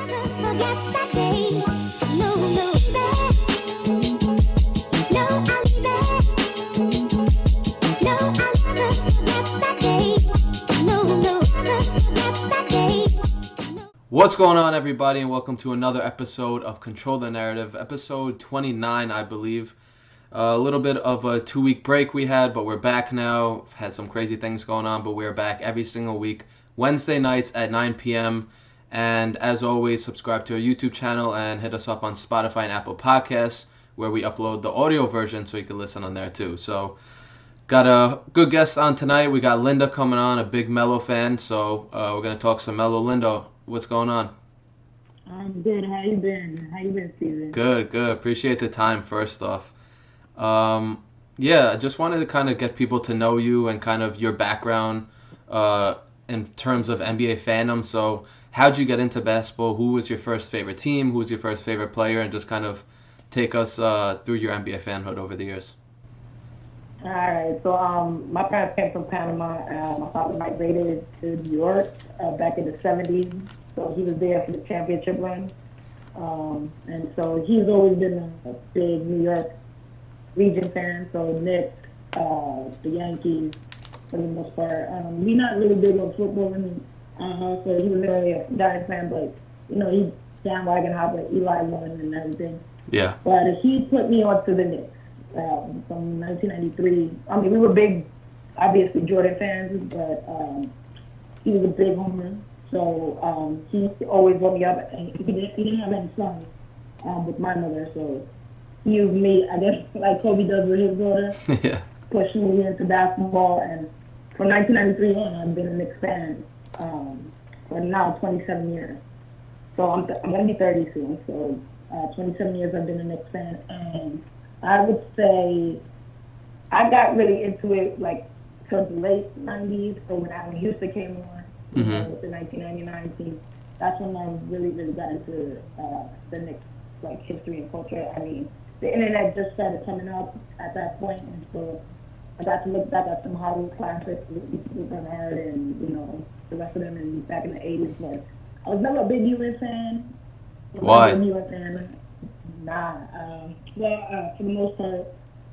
What's going on, everybody, and welcome to another episode of Control the Narrative, episode 29, I believe. A little bit of a 2-week break we had, but we're back now. Had some crazy things going on, but we're back every single week, Wednesday nights at 9 p.m. And as always, subscribe to our YouTube channel and hit us up on Spotify and Apple Podcasts, where we upload the audio version so you can listen on there too. So, got a good guest on tonight. We got Linda coming on, a big Melo fan, so we're going to talk some Melo. Linda, what's going on? I'm good. How you been? How you been, Steven? Good. Appreciate the time, first off. I just wanted to kind of get people to know you and kind of your background in terms of NBA fandom. So how'd you get into basketball? Who was your first favorite team? Who was your first favorite player? And just kind of take us through your NBA fanhood over the years. All right. So my parents came from Panama. My father migrated to New York back in the 70s. So he was there for the championship run. And so he's always been a big New York region fan. So Knicks, the Yankees, for the most part. We're not really big on football in our house, so he was really a Giants fan, but, you know, he bandwagon hopper, Eli won and everything. Yeah. But he put me onto the Knicks from 1993. I mean, we were big, obviously, Jordan fans, but he was a big homer. So he always brought me up, and he didn't have any sons with my mother, so he used me, I guess, like Kobe does with his daughter, Yeah. pushed me into basketball, and from 1993 on, I've been a Knicks fan for now 27 years. So I'm going to be 30 soon, so 27 years I've been a Knicks fan, and I would say I got really into it like towards the late 90s, so when Allen Houston came on, with the 1999 team, that's when I really got into the Knicks, like, history and culture. I mean, the internet just started coming up at that point, and so I got to look back at some Hollywood classics with Bernard and, you know, the rest of them and back in the 80s. But I was never a big UN fan. Why? A big UN fan. Nah. For the most part,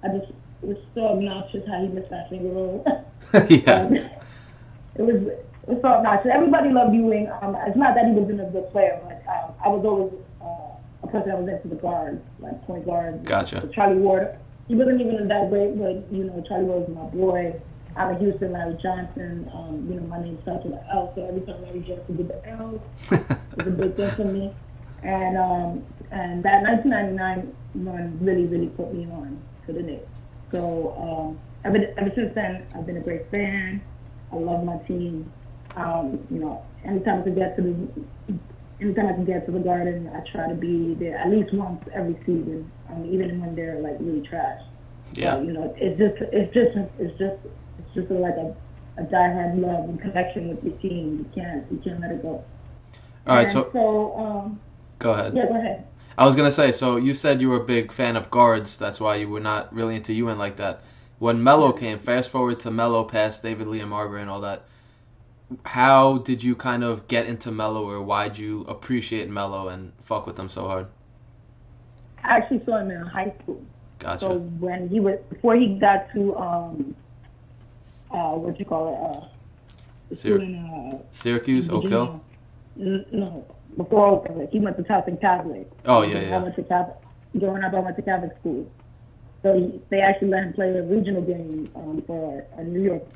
it was so obnoxious how he missed that finger roll. Yeah. It was so obnoxious. Everybody loved Ewing. It's not that he wasn't a good player, but I was always a person that was into the guards, like point guard. Gotcha. Charlie Ward. He wasn't even that great, but, you know, Charlie Ward was my boy. Out of Houston, Larry Johnson. You know, my name starts with an L, so every time Larry Johnson did the L, it was a big thing for me. And that 1999 run really put me on to the Knicks. So ever since then, I've been a great fan. I love my team. You know, anytime I can get to the Garden, I try to be there at least once every season, even when they're like really trash. Yeah. So, you know, it's just like a diehard love and connection with your team. You can't let it go. All right. And So go ahead. Yeah, go ahead. I was gonna say. So you said you were a big fan of guards. That's why you were not really into UN like that. When Melo came, fast forward to Melo past David Lee and Marbury and all that. How did you kind of get into Melo, or why'd you appreciate Melo and fuck with him so hard? I actually saw him in high school. Gotcha. So before he got to Syracuse, Oak Hill? No, before Oak Hill. He went to Towson Catholic. Oh, yeah. Growing up, I went to Catholic school. So they actually let him play a regional game for a New York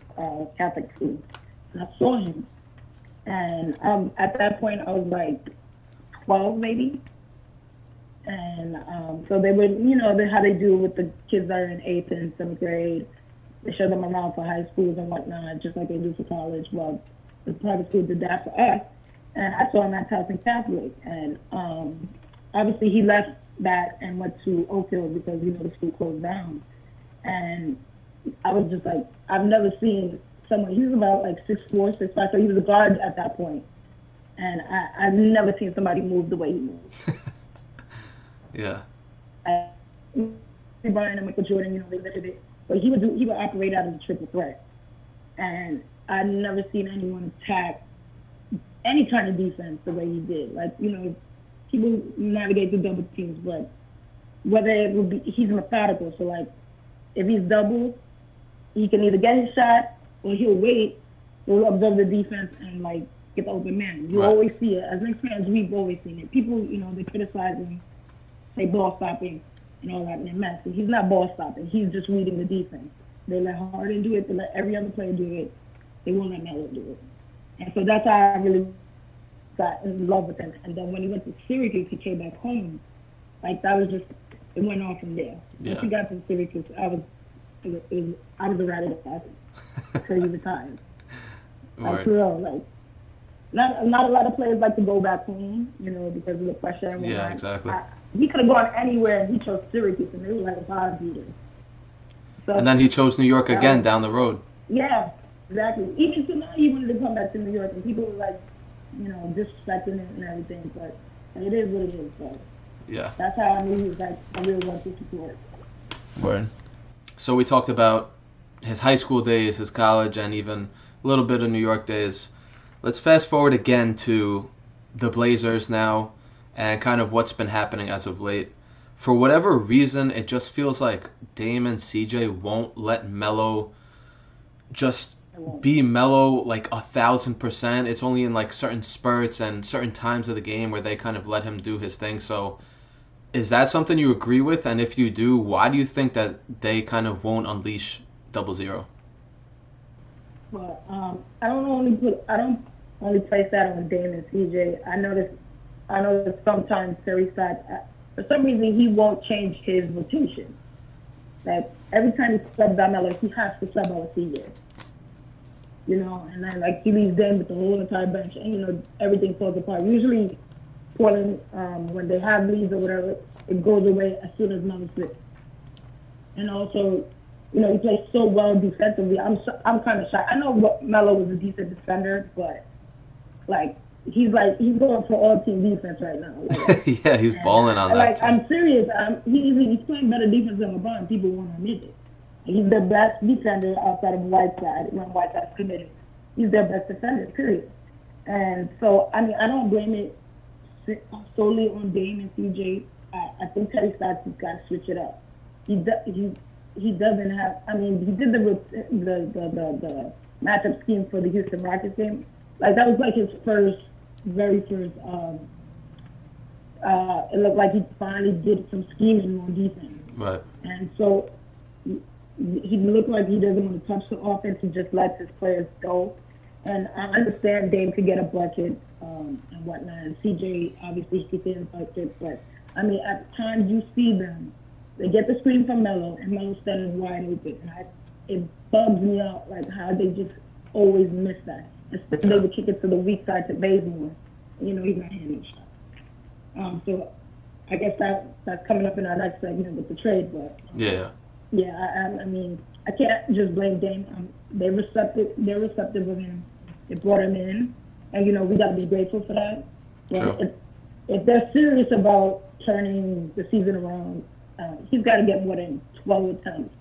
Catholic school. And I saw him. And at that point, I was like 12 maybe. And so they would, you know, how they do with the kids that are in 8th and 7th grade. They show them around for high schools and whatnot, just like they do for college. Well, the private school did that for us. And I saw him at Towson Catholic. And obviously he left that and went to Oak Hill because, you know, the school closed down. And I was just like, I've never seen someone, he was about like 6'4", 6'5", so he was a guard at that point. And I've never seen somebody move the way he moved. Yeah. Brian and Michael Jordan, you know, they lifted it. But he would operate out of a triple threat. And I've never seen anyone attack any kind of defense the way he did. Like, you know, people navigate through double teams, but whether it would be, he's methodical. So, like, if he's double, he can either get his shot or he'll wait, he'll observe the defense and, like, get the open man. You always see it. As Knicks fans, we've always seen it. People, you know, they criticize him, say ball stopping and all that, and they're messy. He's not ball stopping. He's just reading the defense. They let Harden do it. They let every other player do it. They won't let Melo do it. And so that's how I really got in love with him. And then when he went to Syracuse, he came back home. Like, that was just, it went on from there. Once he got to Syracuse, I was a rat of the class until he retired. Like, for real, like, not a lot of players like to go back home, you know, because of the pressure and whatnot. Yeah, exactly. He could have gone anywhere, and he chose Syracuse, and they were like a bottom beater. So, and then he chose New York again down the road. Yeah, exactly. Even tonight, he wanted to come back to New York, and people were like, you know, disrespecting it and everything. But it is what it is. So yeah, that's how I knew he was like a real 154. Word. So we talked about his high school days, his college, and even a little bit of New York days. Let's fast forward again to the Blazers now and kind of what's been happening as of late. For whatever reason, it just feels like Dame and CJ won't let Melo just be Melo like 1,000%. It's only in like certain spurts and certain times of the game where they kind of let him do his thing. So is that something you agree with? And if you do, why do you think that they kind of won't unleash 00? Well, I don't only place that on Dame and CJ. I noticed sometimes Terry Stotts, for some reason, he won't change his rotation. Like, every time he subs out Melo, he has to sub out CJ. You know, and then, like, he leaves Dame with the whole entire bench, and, you know, everything falls apart. Usually, Portland, when they have leads or whatever, it goes away as soon as Melo slips. And also, you know, he plays so well defensively. I'm kind of shocked. I know Melo was a decent defender, but, like, he's going for all team defense right now. Like, yeah, he's balling on that. Like, team. I'm serious. He's playing better defense than LeBron. People won't admit it. He's the best defender outside of Whiteside when Whiteside's committed. He's their best defender, period. And so, I mean, I don't blame it solely on Dame and CJ. I think Terry Stotts has got to switch it up. He doesn't have. I mean, he did the matchup scheme for the Houston Rockets game. Like, that was like his very first. It looked like he finally did some scheming on defense. Right. And so he looked like he doesn't want to touch the offense. He just lets his players go. And I understand Dame could get a bucket and whatnot. And CJ, obviously, he could get a bucket. But, I mean, at times you see them. They get the screen from Melo, and Melo standing wide open. And it bugs me out, like, how they just always miss that. Instead, they would kick it to the weak side to Bazemore. You know, he's not hitting the shot. So I guess that's coming up in our next segment with the trade. But yeah. Yeah, I mean, I can't just blame Dame. They're receptive of him. They brought him in, and, you know, we got to be grateful for that. But sure. if they're serious about turning the season around, he's got to get more than 12 attempts.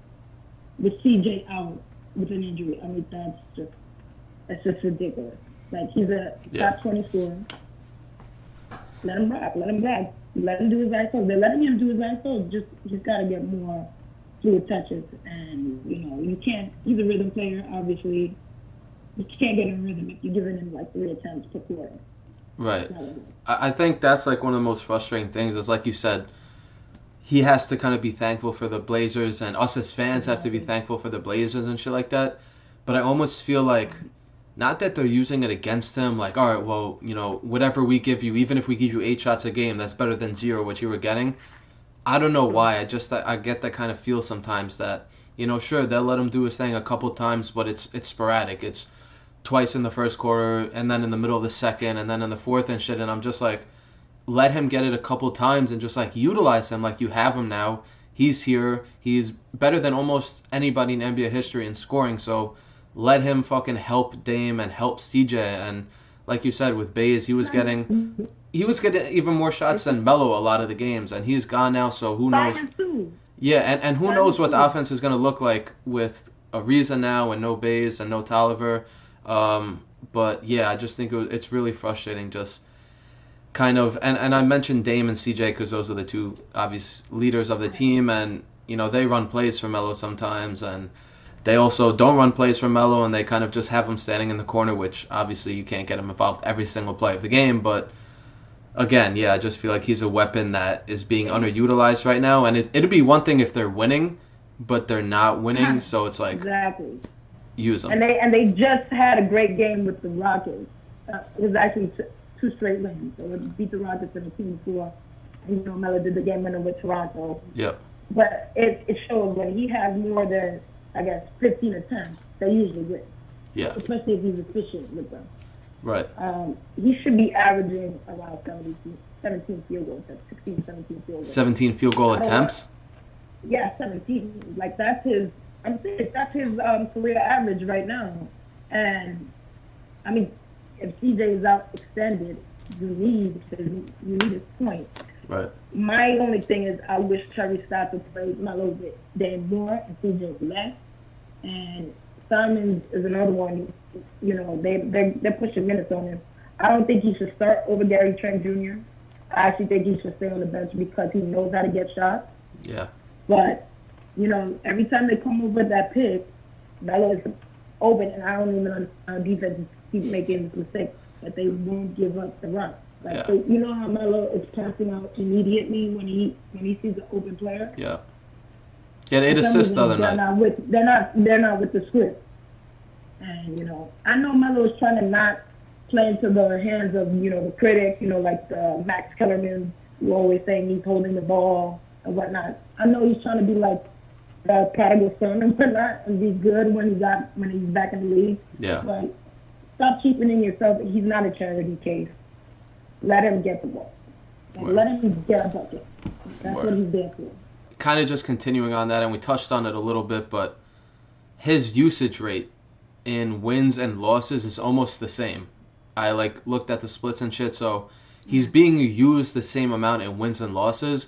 With CJ out with an injury, I mean, that's just ridiculous. Like, he's a top 20 scorer. Let him rock. Let him do his ISO. They're letting him do his ISO. Just, he's got to get more fluid touches. And, you know, you can't, he's a rhythm player, obviously. You can't get in rhythm if you're giving him, like, 3 attempts per quarter. Right. I think that's, like, one of the most frustrating things is, like you said, he has to kind of be thankful for the Blazers, and us as fans have to be thankful for the Blazers and shit like that. But I almost feel like, not that they're using it against him, like, all right, well, you know, whatever we give you, even if we give you 8 shots a game, that's better than 0, what you were getting. I don't know why. I get that kind of feel sometimes that, you know, sure, they'll let him do his thing a couple times, but it's sporadic. It's twice in the first quarter, and then in the middle of the second, and then in the fourth and shit, and I'm just like, let him get it a couple times and just, like, utilize him like you have him now. He's here. He's better than almost anybody in NBA history in scoring, so let him fucking help Dame and help CJ. And like you said, with Baze, he was getting even more shots than Melo a lot of the games, and he's gone now, so who knows? Yeah, and who knows what the offense is going to look like with Ariza now and no Baze and no Tolliver. But yeah, I just think it's really frustrating. Just kind of, and I mentioned Dame and CJ because those are the two obvious leaders of the team, and they run plays for Melo sometimes, and they also don't run plays for Melo, and they kind of just have him standing in the corner, which obviously you can't get him involved every single play of the game. But again, yeah, I just feel like he's a weapon that is being underutilized right now, and it'd be one thing if they're winning, but they're not winning, so it's like exactly. Use them. And they just had a great game with the Rockets. It was actually two straight wins. So it beat the Rockets in the team before. And, Melo did the game winner with Toronto. Yep. But it shows when he has more than, I guess, 15 attempts, they usually win. Yeah. Especially if he's efficient with them. Right. He should be averaging around 17 field goals, 16, 17 field goals. 17 field goal attempts? Yeah, 17. Like, that's his career average right now. And, I mean, if CJ is out extended, you need his point. Right. My only thing is I wish Terry Stotts would play Melo bit Dan more and CJ less. And Simons is another one. They're pushing minutes on him. I don't think he should start over Gary Trent Jr. I actually think he should stay on the bench because he knows how to get shots. Yeah. But every time they come over that pick, Melo is open, and I don't even understand defense keep making mistakes that they won't give up the run. Like, yeah. So how Melo is passing out immediately when he sees an open player. Yeah. Yeah, 8 assists the other night. They're not with the script. And I know Melo is trying to not play into the hands of the critics. Like Max Kellerman, who always saying he's holding the ball and whatnot. I know he's trying to be like the prodigal son and whatnot and be good when he's back in the league. Yeah. But stop cheapening yourself. He's not a charity case. Let him get the ball. Let him get a bucket. That's what he's there for. Kind of just continuing on that, and we touched on it a little bit, but his usage rate in wins and losses is almost the same. I looked at the splits and shit, so he's being used the same amount in wins and losses,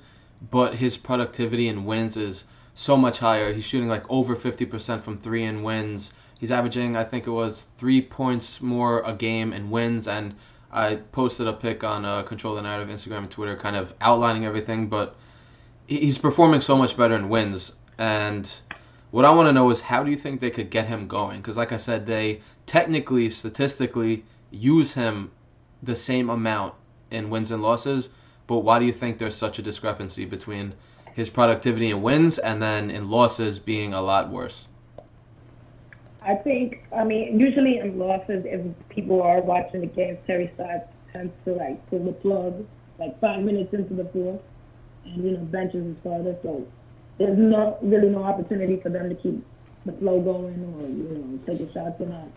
but his productivity in wins is so much higher. He's shooting over 50% from 3 in wins. He's averaging, I think it was 3 points more a game in wins, and I posted a pic on Control the Narrative, Instagram and Twitter, kind of outlining everything, but he's performing so much better in wins. And what I want to know is, how do you think they could get him going? Because like I said, they technically, statistically, use him the same amount in wins and losses, but why do you think there's such a discrepancy between his productivity in wins and then in losses being a lot worse? I mean, usually in losses, if people are watching the game, Terry Stotts tends to pull the plug 5 minutes into the fourth, and benches his starter. So there's really no opportunity for them to keep the flow going or taking shots or not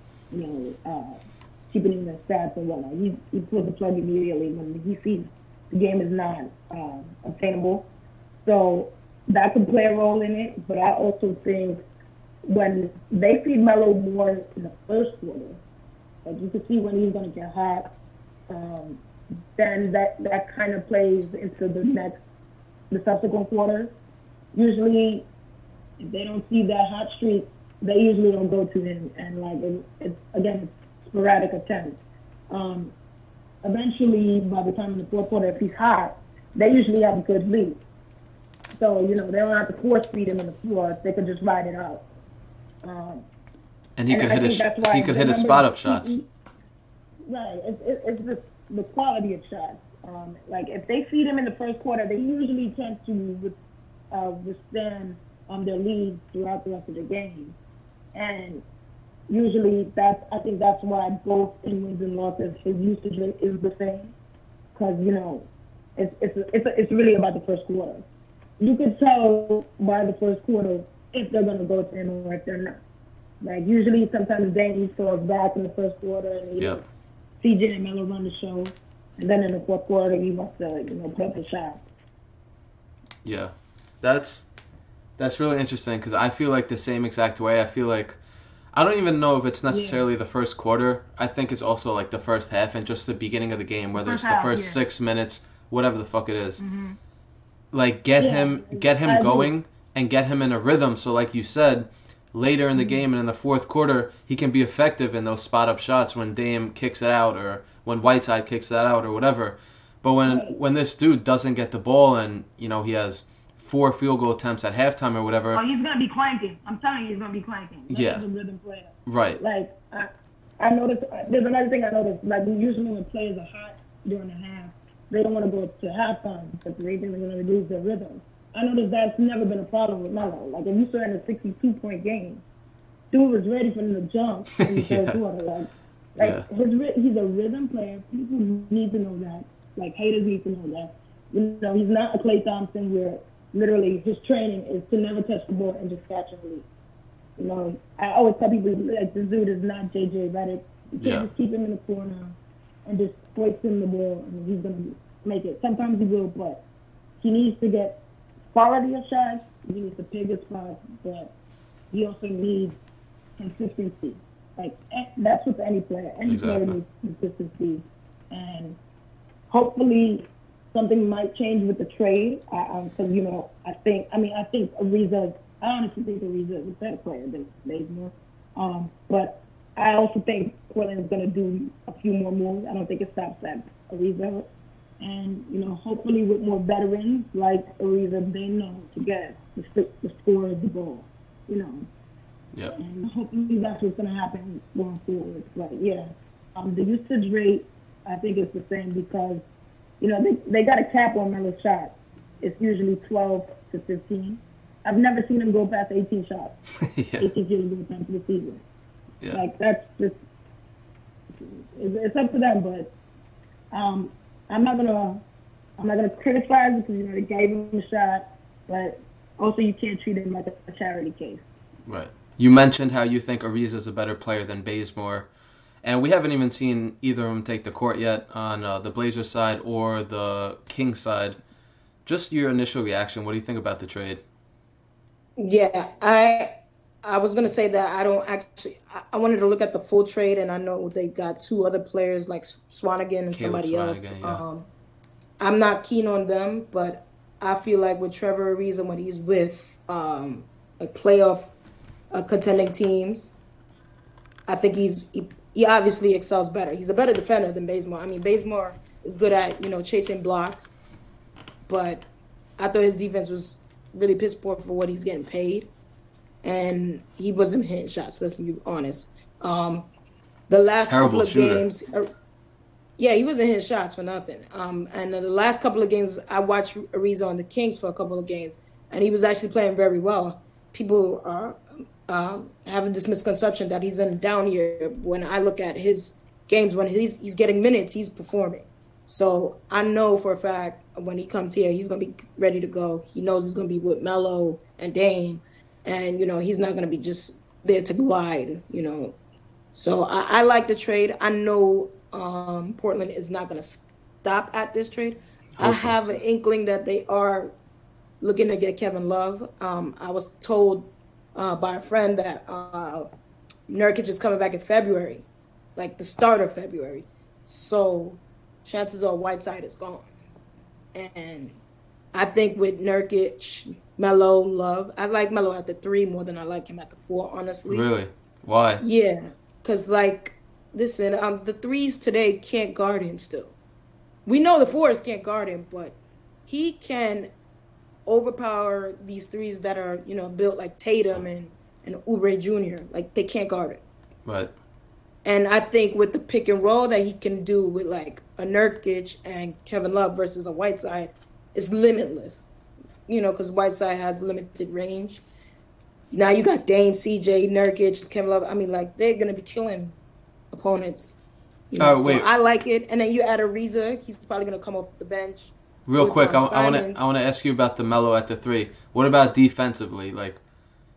cheapening their stats or whatnot. He pulls the plug immediately when he sees the game is not obtainable. So that could play a role in it. But I also think when they feed Melo more in the first quarter, you can see when he's going to get hot, then that kind of plays into the subsequent quarters. Usually, if they don't see that hot streak, they usually don't go to him, and it's sporadic attempts. Eventually, by the time in the fourth quarter, if he's hot, they usually have a good lead. So they don't have to force feed him in the fourth; they could just ride it out. And he could hit his spot up shots. Right. It's just the quality of shots. If they feed him in the first quarter, they usually tend to withstand their lead throughout the rest of the game. And usually I think that's why both in wins and losses his usage rate is the same. Because it's really about the first quarter. You could tell by the first quarter if they're gonna go to him or if they're not. Usually sometimes Danny falls back in the first quarter and CJ and Melo run the show, and then in the fourth quarter he wants to put up a shot. Yeah, that's really interesting because I feel the same exact way. I feel I don't even know if it's necessarily the first quarter. I think it's also the first half and just the beginning of the game, whether it's the first 6 minutes, whatever the fuck it is. Mm-hmm. Get him going and get him in a rhythm. So like you said, later in the game and in the fourth quarter, he can be effective in those spot-up shots when Dame kicks it out or when Whiteside kicks that out or whatever. But when this dude doesn't get the ball and, he has 4 field goal attempts at halftime or whatever. Oh, he's going to be clanking. I'm telling you, he's going to be clanking. That's Yeah. a rhythm player. Right. Like, I noticed, there's another thing I noticed. Like, usually when players are hot during the half, they don't want to go to halftime because they think they're going to lose their rhythm. I noticed that's never been a problem with Melo. Like, if you saw in a 62-point game, dude was ready for him to jump in the third quarter. He's a rhythm player. People need to know that. Like, haters need to know that. He's not a Klay Thompson where literally his training is to never touch the ball and just catch and release. I always tell people, like, this dude is not J.J. Redick. You can't just keep him in the corner and just hoist him the ball and he's going to make it. Sometimes he will, but he needs to get quality of shots. He needs to pick his spots, but he also needs consistency. Like, that's with any player. Any player needs consistency. And hopefully something might change with the trade. Because, I think Ariza, I honestly think Ariza is a better player than Bazemore. But I also think Portland is going to do a few more moves. I don't think it stops at Ariza. And, hopefully with more veterans like Ariza, they know to get the score of the ball, Yep. And hopefully that's what's going to happen going forward. But, yeah, the usage rate, I think it's the same because, they got a cap on Melo's shots. It's usually 12 to 15. I've never seen him go past 18 shots. 18 field goal attempts this season. Yeah. Like, that's just, it's up to them, but I'm not gonna criticize it because they gave him a shot, but also you can't treat him like a charity case. Right. You mentioned how you think Ariza is a better player than Bazemore, and we haven't even seen either of them take the court yet on the Blazers side or the Kings side. Just your initial reaction. What do you think about the trade? Yeah, I was gonna say that I wanted to look at the full trade, and I know they got 2 other players like Swanigan and somebody else. Yeah. I'm not keen on them, but I feel like with Trevor Ariza, when he's with playoff contending teams, I think he obviously excels better. He's a better defender than Bazemore. I mean, Bazemore is good at chasing blocks, but I thought his defense was really piss poor for what he's getting paid. And he wasn't hitting shots, let's be honest. The last couple of games, he wasn't hitting shots for nothing. And the last couple of games, I watched Ariza on the Kings for a couple of games, and he was actually playing very well. People are having this misconception that he's in a down year. When I look at his games, when he's getting minutes, he's performing. So I know for a fact when he comes here, he's going to be ready to go. He knows he's going to be with Melo and Dame. And, he's not going to be just there to glide, So I like the trade. I know Portland is not going to stop at this trade. Okay. I have an inkling that they are looking to get Kevin Love. I was told by a friend that Nurkic is coming back in February, like the start of February. So chances are Whiteside is gone. And I think with Nurkic, Melo, Love, I like Melo at the 3 more than I like him at the 4, honestly. Really? Why? Yeah, because, listen, the 3s today can't guard him still. We know the 4s can't guard him, but he can overpower these 3s that are, built like Tatum and Oubre Jr. Like, they can't guard him. Right. And I think with the pick and roll that he can do with, like, a Nurkic and Kevin Love versus a Whiteside, it's limitless, because Whiteside has limited range. Now you got Dame, CJ, Nurkic, Kevin Love. I mean, they're going to be killing opponents. So I like it. And then you add Ariza. He's probably going to come off the bench. Real quick, I want to ask you about the Melo at the 3. What about defensively? Like,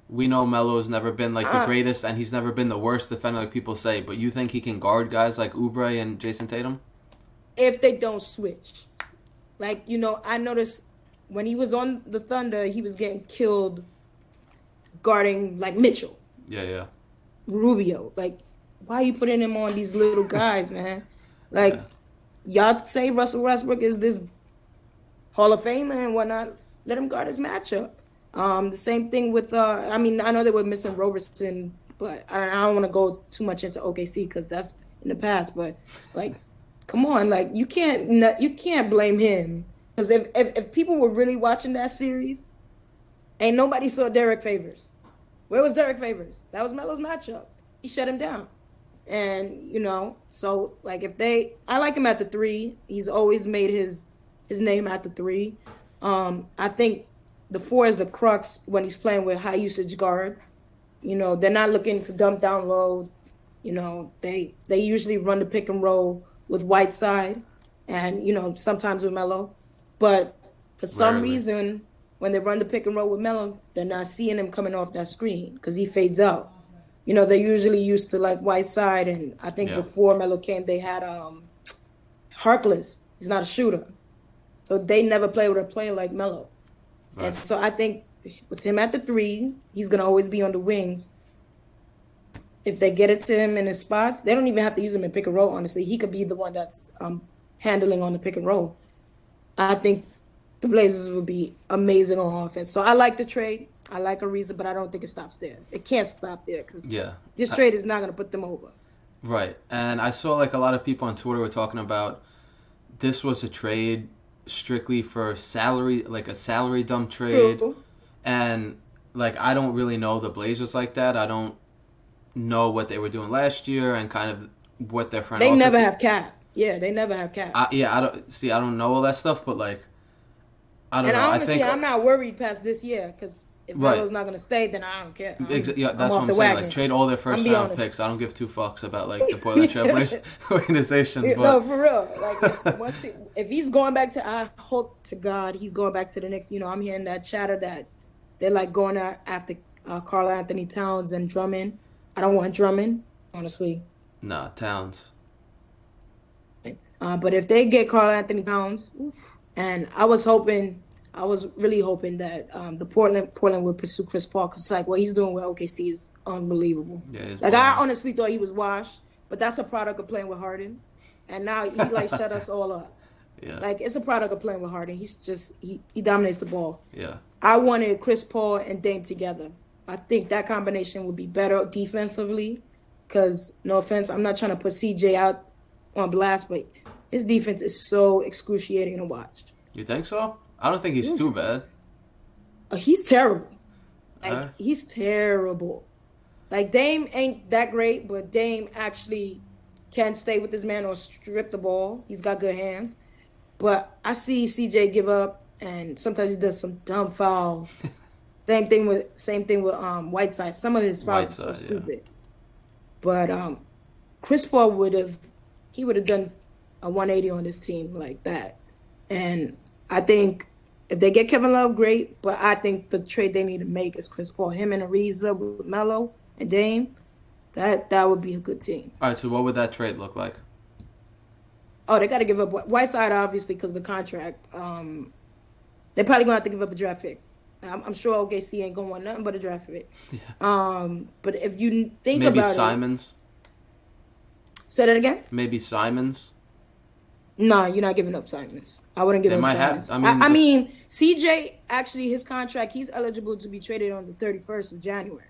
we know Melo has never been, the greatest, and he's never been the worst defender, like people say. But you think he can guard guys like Oubre and Jason Tatum? If they don't switch. I noticed when he was on the Thunder, he was getting killed guarding, Mitchell. Yeah. Rubio. Why are you putting him on these little guys, man? Y'all say Russell Westbrook is this Hall of Famer and whatnot. Let him guard his matchup. The same thing with I mean, I know they were missing Robertson, but I don't want to go too much into OKC because that's in the past. But like, come on, like you can't blame him because if people were really watching that series, ain't nobody saw Derek Favors. Where was Derek Favors? That was Melo's matchup. He shut him down. And, so like I like him at the 3. He's always made his name at the 3. I think the 4 is a crux when he's playing with high usage guards. They're not looking to dump down low. They usually run the pick and roll with Whiteside and, sometimes with Melo. But for some reason, when they run the pick and roll with Melo, they're not seeing him coming off that screen because he fades out. They're usually used to like Whiteside, and I think before Melo came, they had Harkless. He's not a shooter, so they never play with a player like Melo. Right. And so I think with him at the 3, he's gonna always be on the wings. If they get it to him in his spots, they don't even have to use him in pick and roll. Honestly, he could be the one that's handling on the pick and roll. I think the Blazers would be amazing on offense. So I like the trade. I like Ariza, but I don't think it stops there. It can't stop there because this trade is not going to put them over. Right. And I saw like a lot of people on Twitter were talking about this was a trade strictly for salary, like a salary dump trade. True. And like I don't really know the Blazers like that. I don't know what they were doing last year and kind of what their front office. They never have cap. Yeah, they never have cap. I don't know all that stuff, but like I don't know. Honestly, I'm not worried past this year because if Melo's not going to stay, then I don't care. That's what I'm saying. Wagon. Like, trade all their first round picks. I don't give 2 fucks about like the Portland Trailblazers organization. But... No, for real. Like, if he's going back to, I hope to God he's going back to the Knicks. I'm hearing that chatter that they're like going after Karl Anthony Towns and Drummond. I don't want Drummond, honestly. Nah, Towns. But if they get Karl Anthony Towns, and I was really hoping that the Portland would pursue Chris Paul because like what he's doing with OKC is unbelievable. Yeah, like I honestly thought he was washed, but that's a product of playing with Harden, and now he like shut us all up. Yeah. Like it's a product of playing with Harden. He's just he dominates the ball. Yeah. I wanted Chris Paul and Dame together. I think that combination would be better defensively. Because no offense, I'm not trying to put CJ out on blast, but his defense is so excruciating to watch. You think so? I don't think he's too bad. He's terrible. Like, he's terrible. Like, Dame ain't that great, but Dame actually can stay with his man or strip the ball. He's got good hands. But I see CJ give up, and sometimes he does some dumb fouls. Same thing with Whiteside. Some of his fouls are so stupid. Yeah. But Chris Paul would have done a 180 on this team like that. And I think if they get Kevin Love, great. But I think the trade they need to make is Chris Paul. Him and Ariza with Melo and Dame, that would be a good team. All right, so what would that trade look like? Oh, they got to give up Whiteside, obviously, because the contract. They're probably going to have to give up a draft pick. I'm sure OKC ain't going to want nothing but a draft pick. Yeah. But if you think maybe about Simons. Say that again? Maybe Simons. No, you're not giving up Simons. I wouldn't give up Simons. I mean, CJ, actually, his contract, he's eligible to be traded on the 31st of January.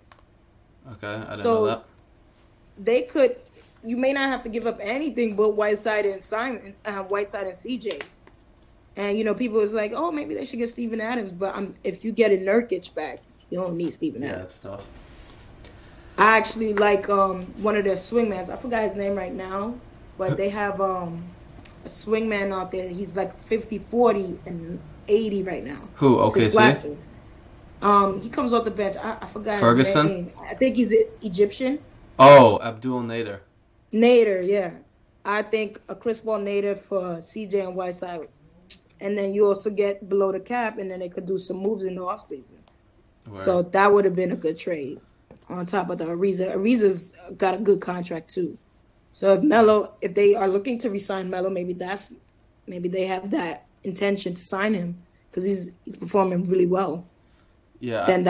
Okay, I didn't know that. They could, you may not have to give up anything but Whiteside and Whiteside and CJ. And, people was like, oh, maybe they should get Steven Adams. But if you get a Nurkic back, you don't need Steven Adams. That's tough. I actually like one of their swingmans. I forgot his name right now. But they have a swingman out there. He's like 50, 40, and 80 right now. Who? OKC? He comes off the bench. I forgot Ferguson? his name. I think he's Egyptian. Oh, Abdul Nader. Nader, yeah. I think a Chris Paul Nader for CJ and Whiteside. And then you also get below the cap, and then they could do some moves in the offseason. Right. So that would have been a good trade on top of the Ariza. Ariza's got a good contract, too. So if they are looking to re-sign Melo, maybe they have that intention to sign him because he's performing really well. Yeah. Then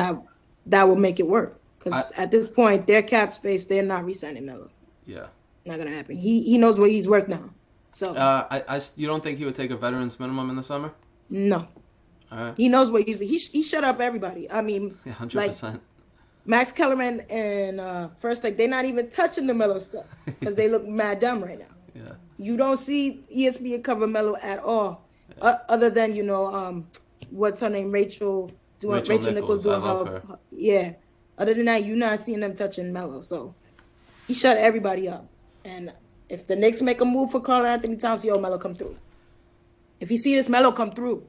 that will make it work. Because at this point, their cap space, they're not re-signing Melo. Yeah. Not going to happen. He knows what he's worth now. So you don't think he would take a veteran's minimum in the summer? No. All right. He knows what he shut up everybody. I mean, Yeah, like 100%. Max Kellerman and First Take, they're not even touching the Melo stuff because they look mad dumb right now. Yeah. You don't see ESPN cover Melo at all, other than what's her name, Rachel Nichols doing I love her. Yeah. Other than that, you're not seeing them touching Melo. So he shut everybody up. And if the Knicks make a move for Carl Anthony Towns, Melo come through. If you see this, Melo come through.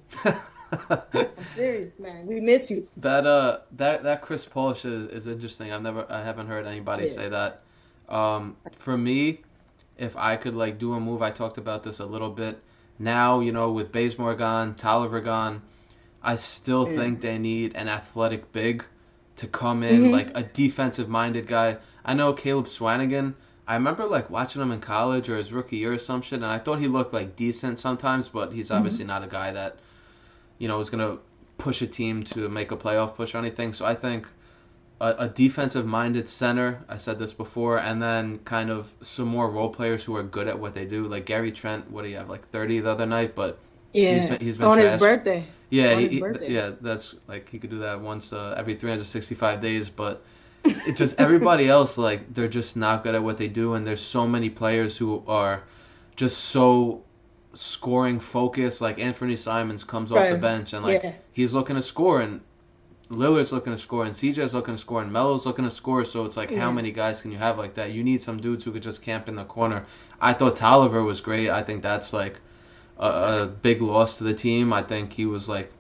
I'm serious, man. We miss you. That Chris Paul shit is interesting. I haven't heard anybody say that. For me, if I could like do a move, I talked about this a little bit. Now, with Bazemore gone, Tolliver gone, I still think they need an athletic big to come in, like a defensive minded guy. I know Caleb Swanigan. I remember like watching him in college or his rookie year or some shit, and I thought he looked like decent sometimes, but he's obviously not a guy that is gonna push a team to make a playoff push or anything. So I think a defensive-minded center, I said this before, and then kind of some more role players who are good at what they do. Like Gary Trent, what do you have, like 30 the other night? But he's been on trash. His birthday. Yeah, yeah, that's like he could do that once every 365 days. But it just everybody else, like they're just not good at what they do, and there's so many players who are just so scoring focused. Like Anthony Simons comes off the bench and like he's looking to score, and Lillard's looking to score, and CJ's looking to score, and Melo's looking to score. So it's like, how many guys can you have like that? You need some dudes who could just camp in the corner. I thought Tolliver was great. I think that's like a big loss to the team. I think he was like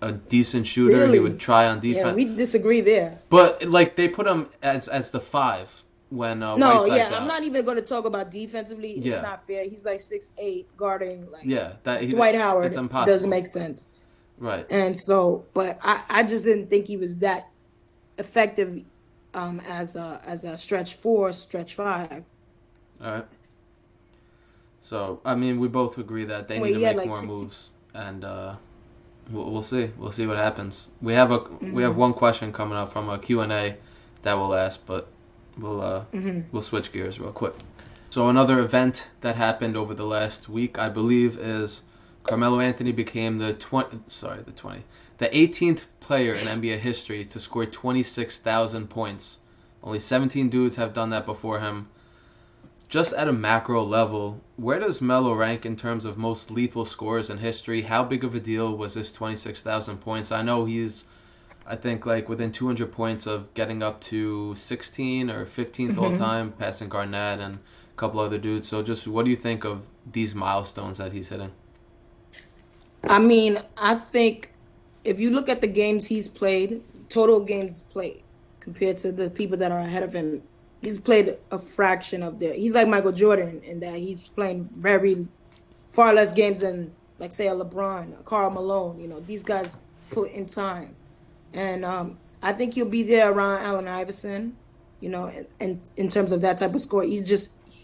a decent shooter. Really? He would try on defense. Yeah, we disagree there. But like they put him as the 5 when Whiteside's out. I'm not even going to talk about defensively. It's not fair. He's like 6'8", guarding like Dwight Howard. It's impossible. Doesn't make sense. Right. And so, but I just didn't think he was that effective as a stretch 4, stretch 5. All right. So, I mean, we both agree that they need to make like more moves, and we'll see. We'll see what happens. We have one question coming up from a Q&A that we'll ask, but we'll switch gears real quick. So, another event that happened over the last week, I believe, is Carmelo Anthony became the 18th player in NBA history to score 26,000 points. Only 17 dudes have done that before him. Just at a macro level, where does Melo rank in terms of most lethal scores in history? How big of a deal was this 26,000 points? I know he's, I think, like within 200 points of getting up to 16 or 15th all time, passing Garnett and a couple other dudes. So just what do you think of these milestones that he's hitting? I mean, I think if you look at the games he's played, total games played, compared to the people that are ahead of him, he's played a fraction of he's like Michael Jordan in that he's playing very far less games than, like, say, a LeBron, a Karl Malone. These guys put in time. And I think he'll be there around Allen Iverson, and in terms of that type of score. He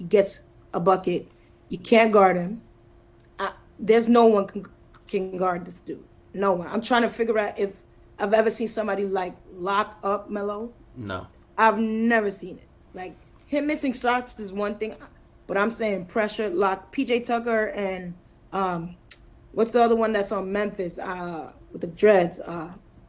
gets a bucket. You can't guard him. There's no one can guard this dude. No one. I'm trying to figure out if I've ever seen somebody like lock up Melo. No. I've never seen it. Like, him missing shots is one thing, but I'm saying pressure, lock. PJ Tucker and what's the other one that's on Memphis with the dreads?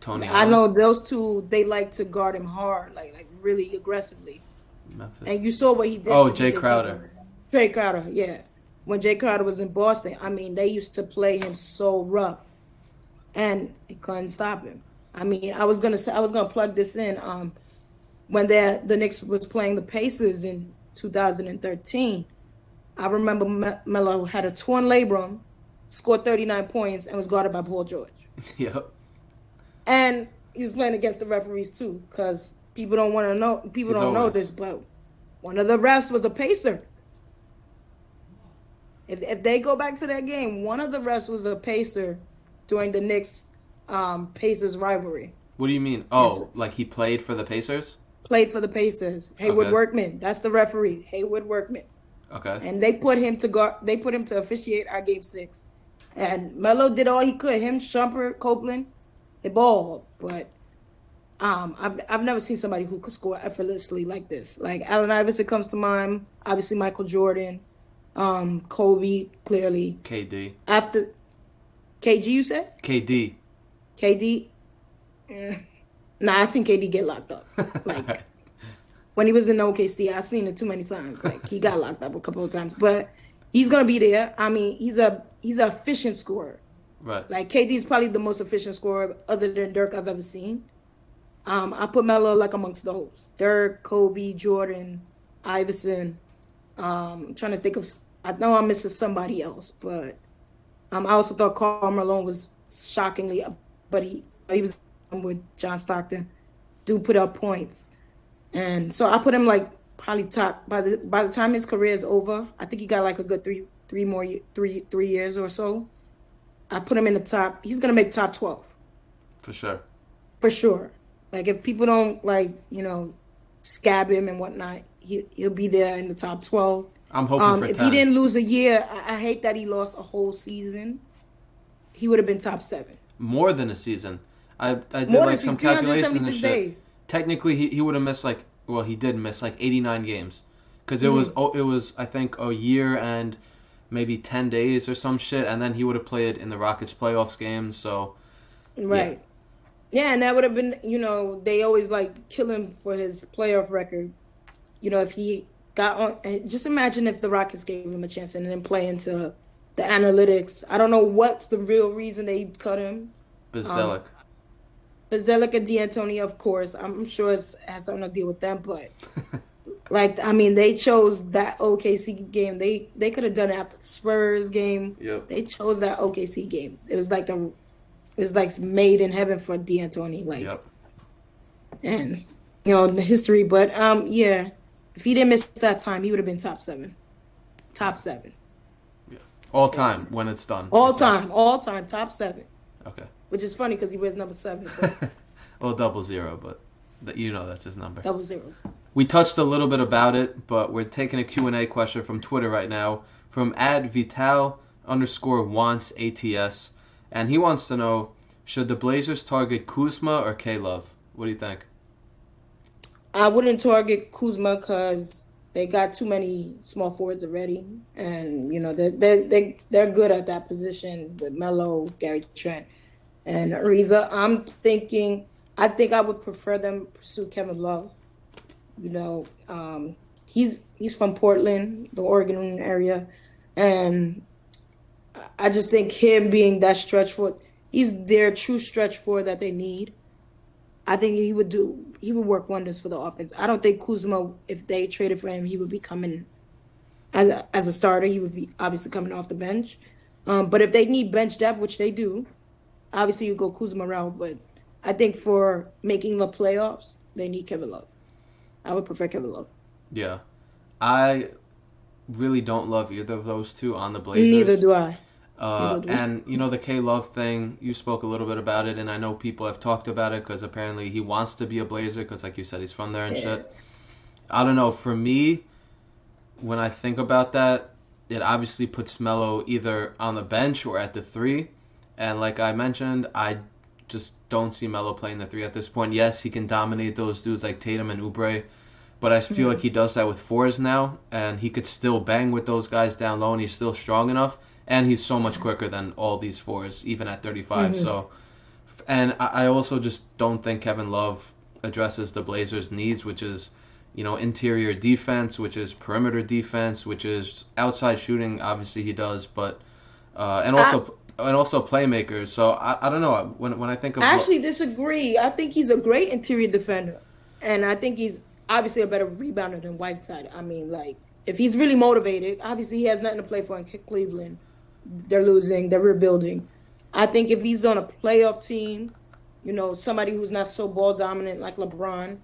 Tony. I know those two. They like to guard him hard, like really aggressively. Memphis. And you saw what he did. Oh, Jay Crowder. Jay Crowder, yeah. When Jay Crowder was in Boston, I mean, they used to play him so rough, and they couldn't stop him. I mean, I was gonna plug this in. When the Knicks was playing the Pacers in 2013, I remember Melo had a torn labrum, scored 39 points, and was guarded by Paul George. Yep. And he was playing against the referees too, because people don't want to know. People don't know this, but one of the refs was a Pacer. If they go back to that game, one of the refs was a Pacer during the Knicks Pacers rivalry. What do you mean? Oh, like he played for the Pacers? Played for the Pacers. Haywood Workman. That's the referee. Haywood Workman. Okay. And they put him to guard. They put him to officiate our game 6. And Melo did all he could. Him, Shumpert, Copeland, they balled. But I've never seen somebody who could score effortlessly like this. Like Allen Iverson comes to mind. Obviously Michael Jordan. Kobe, clearly. KD. After KG, you said? KD. KD, nah, I seen KD get locked up. Like when he was in OKC, I seen it too many times. Like he got locked up a couple of times, but he's gonna be there. I mean, he's an efficient scorer. Right. Like KD is probably the most efficient scorer other than Dirk I've ever seen. I put Melo like amongst those: Dirk, Kobe, Jordan, Iverson. I'm trying to think of. I know I'm missing somebody else, but I also thought Carmelo was shockingly, but he was with John Stockton. Dude put up points, and so I put him like probably top by the time his career is over. I think he got like a good three years or so. I put him in the top. He's gonna make top 12 For sure. for sure. Like if people don't like scab him and whatnot, he'll be there in the top 12. I'm hoping for 10. If he didn't lose a year, I hate that he lost a whole season. He would have been top 7. More than a season. I did More like than some calculations and 376 shit. days. Technically, he would have missed he did miss 89 games, because it was I think a year and maybe 10 days or some shit, and then he would have played in the Rockets playoffs games. So right. Yeah, and that would have been, they always like kill him for his playoff record. If he got on, and just imagine if the Rockets gave him a chance and then play into the analytics. I don't know what's the real reason they cut him. Bizdelic. Bazemore and D'Antoni, of course. I'm sure it has something to deal with them, but they chose that OKC game. They could have done it after the Spurs game. Yep. They chose that OKC game. It was like made in heaven for D'Antoni. Yep. And the history. But yeah, if he didn't miss that time, he would have been top 7. Top 7. Yeah. All time when it's done. All time, top 7. Okay. Which is funny because he wears number 7. But Well, 00, but that's his number. 00. We touched a little bit about it, but we're taking a Q&A question from Twitter right now from @Vital_wants ATS, and he wants to know, should the Blazers target Kuzma or K-Love? What do you think? I wouldn't target Kuzma because they got too many small forwards already, and they're good at that position with Melo, Gary Trent, and Ariza. I think I would prefer them pursue Kevin Love. He's from Portland, the Oregon area, and I just think him being that stretch forward, he's their true stretch forward that they need. I think he would work wonders for the offense. I don't think Kuzma, if they traded for him, he would be coming as a starter. He would be obviously coming off the bench. But if they need bench depth, which they do, obviously you go Kuzma route. But I think for making the playoffs, they need Kevin Love. I would prefer Kevin Love. Yeah. I really don't love either of those two on the Blazers. Neither do I. And, the K-Love thing, you spoke a little bit about it, and I know people have talked about it because apparently he wants to be a Blazer because, like you said, he's from there and shit. I don't know. For me, when I think about that, it obviously puts Melo either on the bench or at the 3. And like I mentioned, I just don't see Melo playing the 3 at this point. Yes, he can dominate those dudes like Tatum and Oubre, but I feel like he does that with 4s now, and he could still bang with those guys down low, and he's still strong enough. And he's so much quicker than all these 4s, even at 35. So, and I also just don't think Kevin Love addresses the Blazers' needs, which is, interior defense, which is perimeter defense, which is outside shooting. Obviously, he does, but and also playmakers. So I don't know. When I think of I actually disagree. I think he's a great interior defender, and I think he's obviously a better rebounder than Whiteside. If he's really motivated, obviously he has nothing to play for in Cleveland. They're losing. They're rebuilding. I think if he's on a playoff team, somebody who's not so ball dominant like LeBron,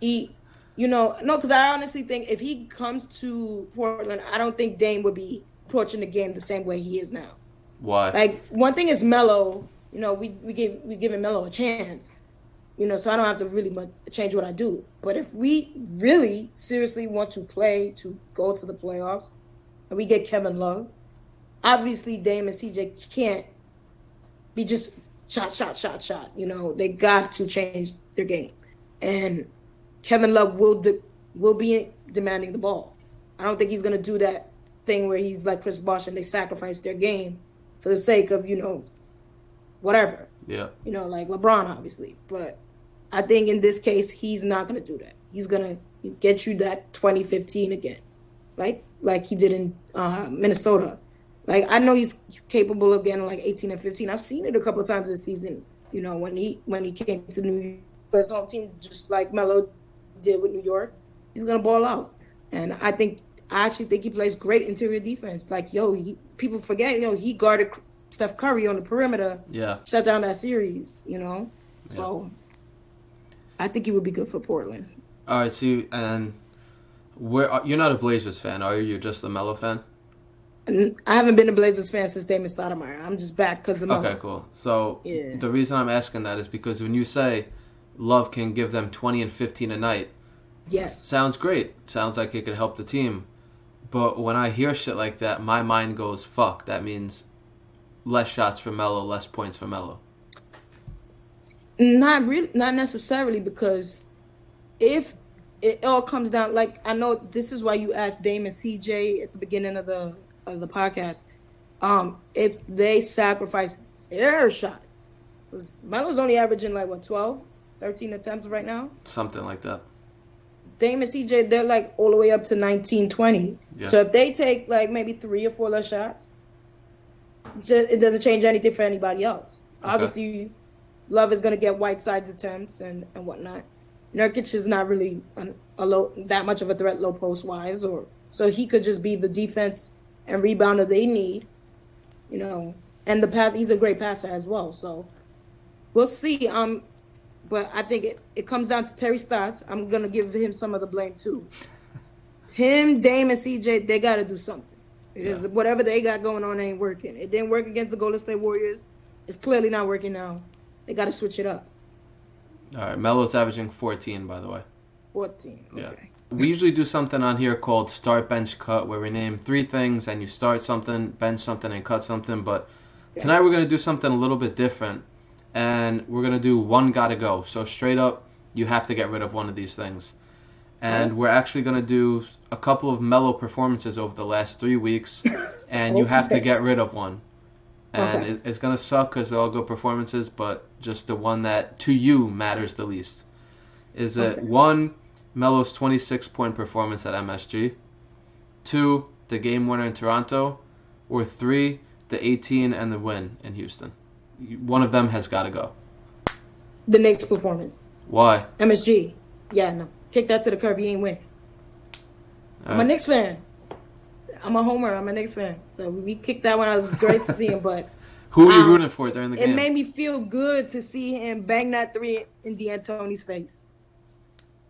because I honestly think if he comes to Portland, I don't think Dame would be approaching the game the same way he is now. Why? One thing is Melo. We giving Melo a chance. So I don't have to really much change what I do. But if we really seriously want to play to go to the playoffs, and we get Kevin Love. Obviously, Dame and CJ can't be just shot. They got to change their game. And Kevin Love will be demanding the ball. I don't think he's going to do that thing where he's like Chris Bosh and they sacrifice their game for the sake of, whatever. Yeah. You know, like LeBron, obviously. But I think in this case, he's not going to do that. He's going to get you that 2015 again, like he did in Minnesota. Like, I know he's capable of getting like 18 and 15. I've seen it a couple of times this season, you know, when he came to New York, his home team, just like Melo did with New York, he's going to ball out. And I actually think he plays great interior defense. Like, people forget, he guarded Steph Curry on the perimeter. Yeah. Shut down that series, you know? Yeah. So I think he would be good for Portland. All right, so you're not a Blazers fan, are you? You're just a Melo fan? I haven't been a Blazers fan since Damon Stoudemire. I'm just back because of Melo. Okay, cool. So the reason I'm asking that is because when you say Love can give them 20 and 15 a night, yes, sounds great. Sounds like it could help the team. But when I hear shit like that, my mind goes, fuck, that means less shots for Melo, less points for Melo. Not necessarily, because if it all comes down, like, I know this is why you asked Dame and CJ at the beginning of the podcast, if they sacrifice their shots, because Melo's only averaging like 12, 13 attempts right now, something like that. Dame and CJ, they're like all the way up to 19, 20. Yeah. So if they take like maybe 3 or 4 less shots, it doesn't change anything for anybody else. Okay. Obviously, Love is going to get Whiteside's attempts and whatnot. Nurkic is not really that much of a threat low post wise, so he could just be the defense and rebounder they need, you know. And he's a great passer as well. So we'll see. But I think it comes down to Terry Stotts. I'm gonna give him some of the blame too. Him, Dame, and CJ, they got to do something. Because whatever they got going on ain't working. It didn't work against the Golden State Warriors. It's clearly not working now. They got to switch it up. All right, Melo's averaging 14, by the way. 14, okay. Yeah. We usually do something on here called Start, Bench, Cut, where we name 3 things and you start something, bench something, and cut something. But tonight we're going to do something a little bit different, and we're going to do one gotta go. So straight up, you have to get rid of one of these things. And we're actually going to do a couple of Melo performances over the last 3 weeks, and you have to get rid of one. And it's going to suck because they're all good performances, but just the one that, to you, matters the least. Is it 1, Melo's 26-point performance at MSG, 2, the game winner in Toronto, or 3, the 18 and the win in Houston? One of them has got to go. The Knicks performance. Why? MSG. Yeah, no. Kick that to the curb. He ain't win. I'm a Knicks fan. I'm a homer. I'm a Knicks fan. So we kicked that one out. It was great to see him. But who were you rooting for during the game? It made me feel good to see him bang that 3 in D'Antoni's face.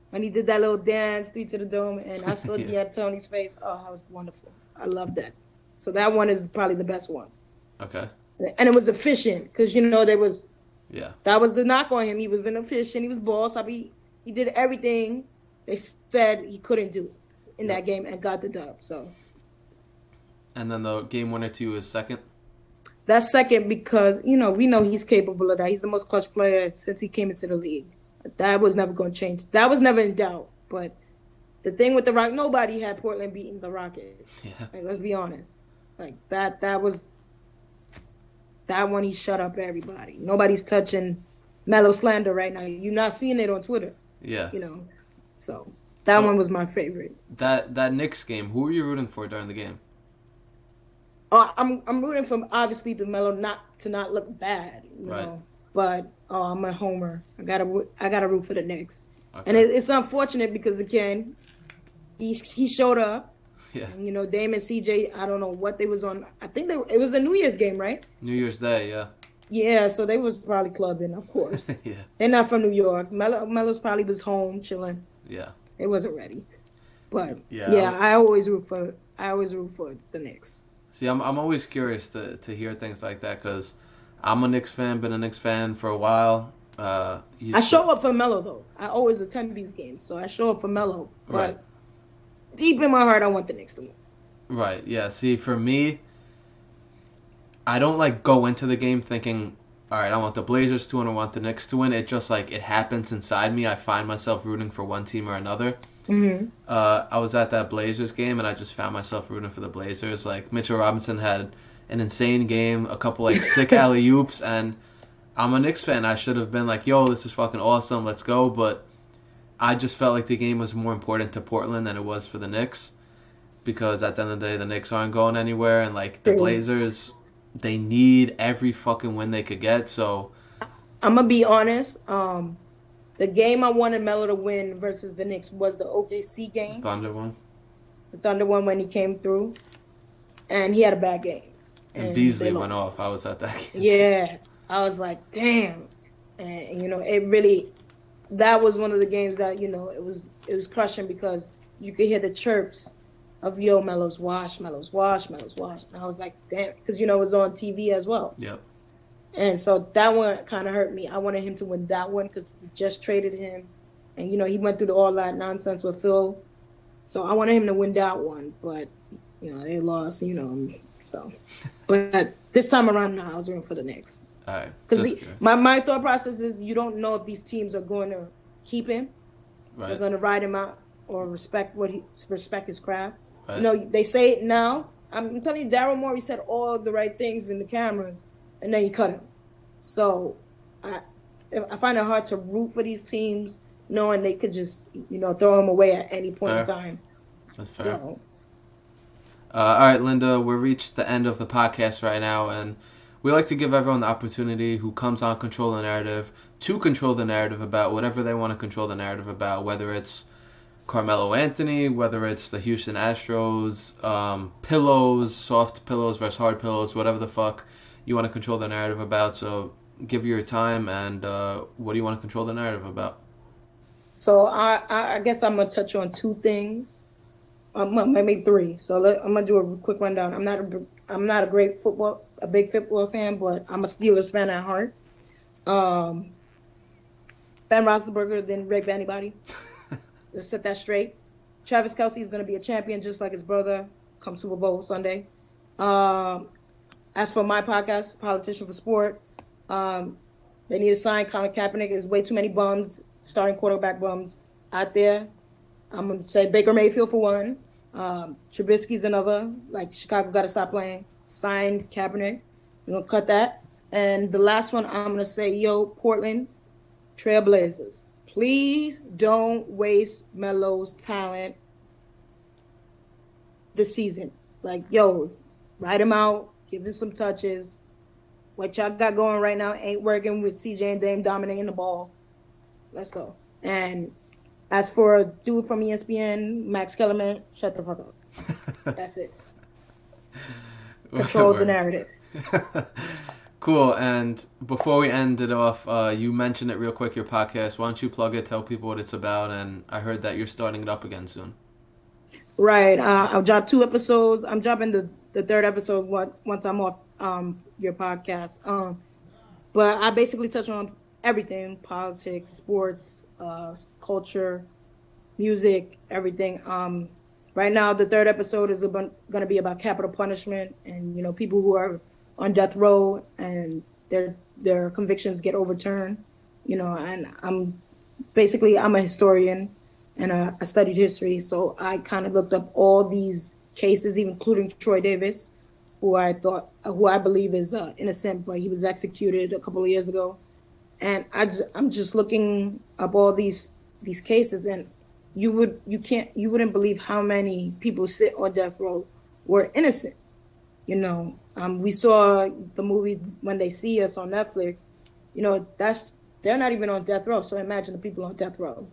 When he did that little dance, 3 to the dome, and I saw D'Antoni's face. Oh, that was wonderful. I love that. So that one is probably the best one. Okay. And it was efficient because, you know, that was the knock on him. He was inefficient. He was boss. He did everything they said he couldn't do in that game and got the dub. So. And then the game winner to you is second? That's second because, you know, we know he's capable of that. He's the most clutch player since he came into the league. That was never going to change. That was never in doubt. But the thing with the Rock, nobody had Portland beating the Rockets. Yeah. Like, let's be honest. Like, that one, he shut up everybody. Nobody's touching Melo slander right now. You're not seeing it on Twitter. Yeah. You know, so that one was my favorite. That Knicks game, who were you rooting for during the game? I'm rooting for, obviously, the Melo not look bad, you know. But I'm a homer. I gotta root for the Knicks. Okay. And it's unfortunate because, again, he showed up. Yeah. And, you know, Dame and CJ, I don't know what they was on. I think it was a New Year's game, right? New Year's Day, yeah. Yeah, so they was probably clubbing, of course. Yeah. They're not from New York. Melo's probably was home chilling. Yeah. They wasn't ready. But I always root for the Knicks. See, I'm always curious to hear things like that because I'm a Knicks fan, been a Knicks fan for a while. I show up for Melo though. I always attend these games, so I show up for Melo. But deep in my heart, I want the Knicks to win. Right. Yeah. See, for me, I don't go into the game thinking, all right, I want the Blazers to win, I want the Knicks to win. It just it happens inside me. I find myself rooting for one team or another. Mm-hmm. I was at that Blazers game and I just found myself rooting for the Blazers. Mitchell Robinson had an insane game, a couple sick alley-oops, and I'm a Knicks fan. I should have been like, yo, this is fucking awesome. Let's go. But I just felt like the game was more important to Portland than it was for the Knicks. Because at the end of the day, the Knicks aren't going anywhere. And, like, the Blazers, they need every fucking win they could get. So I'm going to be honest. The game I wanted Melo to win versus the Knicks was the OKC game. Thunder one. The Thunder one when he came through. And he had a bad game. And Beasley went off. I was at that game. Yeah. I was like, damn. And, it really, that was one of the games that, it was crushing because you could hear the chirps of, yo, Melo's wash. And I was like, damn. Because, it was on TV as well. Yep. And so that one kind of hurt me. I wanted him to win that one because we just traded him. And, he went through all that nonsense with Phil. So I wanted him to win that one. But, they lost, so. But this time around, I was rooting for the Knicks. Because my thought process is you don't know if these teams are going to keep him. Right. They're going to ride him out or respect his craft. Right. They say it now. I'm telling you, Daryl Morey said all the right things in the cameras, and then you cut him. So I find it hard to root for these teams knowing they could just, throw him away at any point in time. That's fair. So. All right, Linda, we've reached the end of the podcast right now, and we like to give everyone the opportunity who comes on Control the Narrative to control the narrative about whatever they want to control the narrative about, whether it's Carmelo Anthony, whether it's the Houston Astros, pillows, soft pillows versus hard pillows, whatever the fuck you want to control the narrative about. So give your time, and what do you want to control the narrative about? So I guess I'm going to touch on two things. Maybe three. So I'm gonna do a quick rundown. I'm not a big football fan, but I'm a Steelers fan at heart. Ben Roethlisberger didn't rape anybody. Let's set that straight. Travis Kelce is gonna be a champion just like his brother come Super Bowl Sunday. As for my podcast, Politician for Sport, they need to sign Colin Kaepernick. There's way too many bums, starting quarterback bums out there. I'm going to say Baker Mayfield for one. Trubisky's another. Like, Chicago got to stop playing. Signed Kaepernick. We're going to cut that. And the last one, I'm going to say, yo, Portland Trailblazers. Please don't waste Melo's talent this season. Like, yo, ride him out. Give him some touches. What y'all got going right now ain't working with CJ and Dame dominating the ball. Let's go. And as for a dude from ESPN, Max Kellerman, shut the fuck up. That's it. Control the narrative. Cool. And before we end it off, you mentioned it real quick, your podcast. Why don't you plug it, tell people what it's about? And I heard that you're starting it up again soon. Right. I'll drop 2 episodes. I'm dropping the third episode once I'm off your podcast. But I basically touch on everything: politics, sports, culture, music, everything. Right now, the third episode is going to be about capital punishment and people who are on death row and their convictions get overturned. And I'm a historian and I studied history, so I kind of looked up all these cases, even including Troy Davis, who I believe is innocent, but he was executed a couple of years ago. And I'm just looking up all these cases, and you wouldn't believe how many people sit on death row were innocent. We saw the movie When They See Us on Netflix. They're not even on death row. So imagine the people on death row.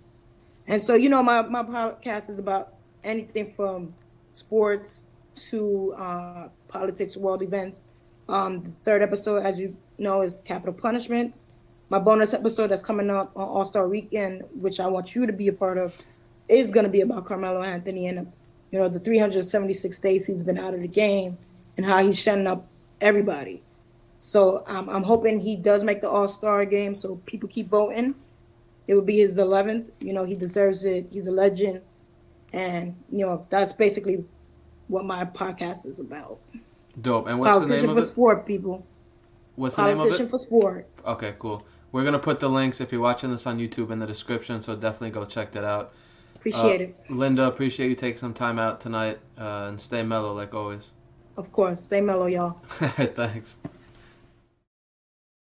And so my podcast is about anything from sports to politics, world events. The third episode, as you know, is capital punishment. My bonus episode that's coming up on All-Star Weekend, which I want you to be a part of, is going to be about Carmelo Anthony and, the 376 days he's been out of the game and how he's shutting up everybody. So I'm hoping he does make the All-Star game so people keep voting. It would be his 11th. He deserves it. He's a legend. And, that's basically what my podcast is about. Dope. And what's the name of it? Politician for Sport, people. What's the name of it? Politician for Sport. Okay, cool. We're going to put the links, if you're watching this on YouTube, in the description, so definitely go check that out. Appreciate it. Linda, appreciate you taking some time out tonight, and stay mellow like always. Of course. Stay mellow, y'all. Thanks.